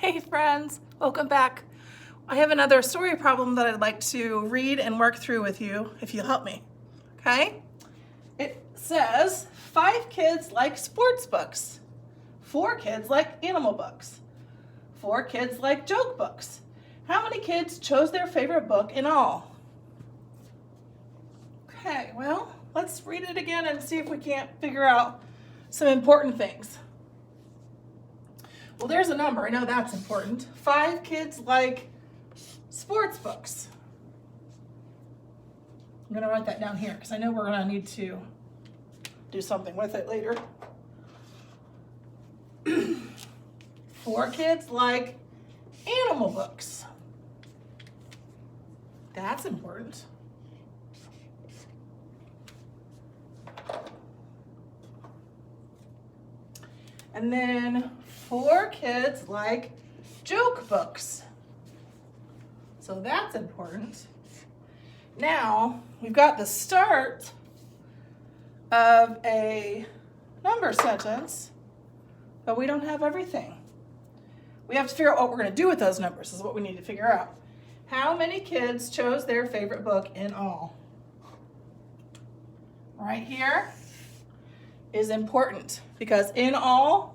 Hey friends, welcome back. I have another story problem that I'd like to read and work through with you if you'll help me, okay? It says 5 kids like sports books, 4 kids like animal books, 4 kids like joke books. How many kids chose their favorite book in all? Okay, well, let's read it again and see if we can't figure out some important things. Well, there's a number. I know that's important. 5 kids like sports books. I'm going to write that down here because I know we're going to need to do something with it later. 4 kids like animal books. That's important. And then 4 kids like joke books. So that's important. Now, we've got the start of a number sentence, but we don't have everything. We have to figure out what we're going to do with those numbers, is what we need to figure out. How many kids chose their favorite book in all? Right here is important because in all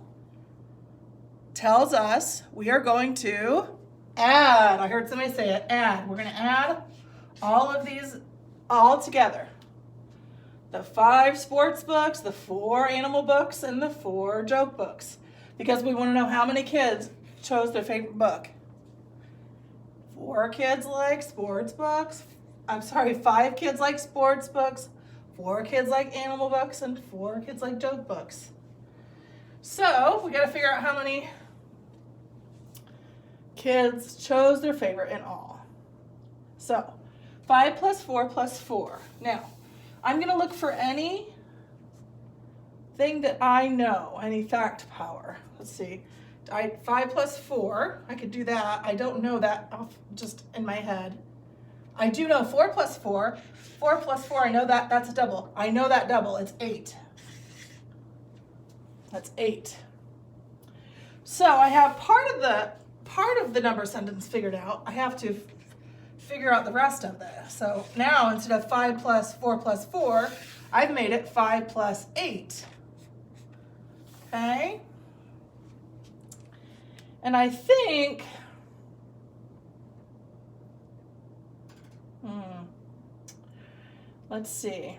tells us we are going to add. I heard somebody say it, add. We're going to add all of these all together. The 5 sports books, the 4 animal books, and the 4 joke books. Because we want to know how many kids chose their favorite book. 4 kids like sports books. 5 kids like sports books, 4 kids like animal books, and 4 kids like joke books. So we got to figure out how many kids chose their favorite in all. So 5 plus 4 plus 4. Now, I'm going to look for any thing that I know, any fact power. Let's see. 5 plus 4, I could do that. I don't know that off just in my head. I do know 4 plus 4. 4 plus 4, I know that that's a double. I know that double, it's 8. That's 8. So I have part of the number sentence figured out. I have to figure out the rest of this. So now instead of 5 plus 4 plus 4, I've made it 5 plus 8. Okay? And I think, let's see.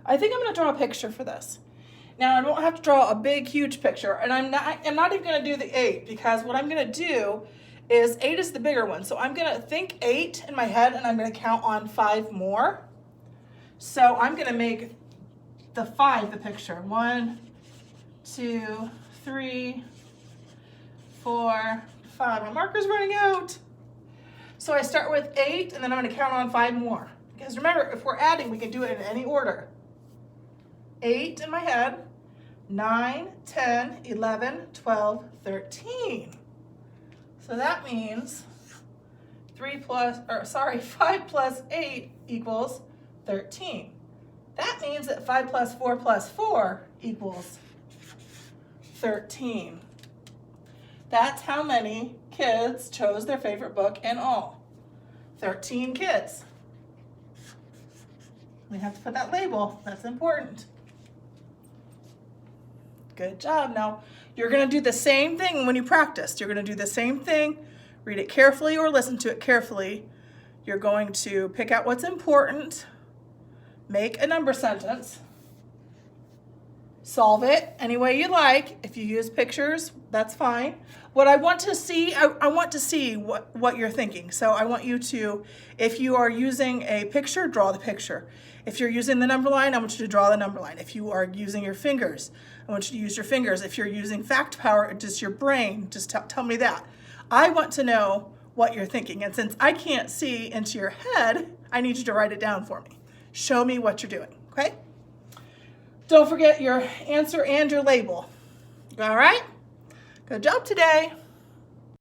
I think I'm going to draw a picture for this. Now, I don't have to draw a big, huge picture, and I'm not even going to do the 8 because what I'm going to do is 8 is the bigger one. So I'm going to think 8 in my head, and I'm going to count on 5 more. So I'm going to make the 5 the picture. 1, 2, 3, 4, 5. My marker's running out. So I start with 8, and then I'm going to count on 5 more. Because remember, if we're adding, we can do it in any order. 8 in my head, 9, 10, 11, 12, 13. So that means 5 plus 8 equals 13. That means that 5 plus 4 plus 4 equals 13. That's how many kids chose their favorite book in all. 13 kids. We have to put that label. That's important. Good job. Now, you're going to do the same thing when you practice. You're going to do the same thing. Read it carefully or listen to it carefully. You're going to pick out what's important. Make a number sentence. Solve it any way you like. If you use pictures, that's fine. What I want to see, I want to see what you're thinking. So I want you to, if you are using a picture, draw the picture. If you're using the number line, I want you to draw the number line. If you are using your fingers, I want you to use your fingers. If you're using fact power, just your brain, just tell me that. I want to know what you're thinking. And since I can't see into your head, I need you to write it down for me. Show me what you're doing, okay? Don't forget your answer and your label. All right? Good job today.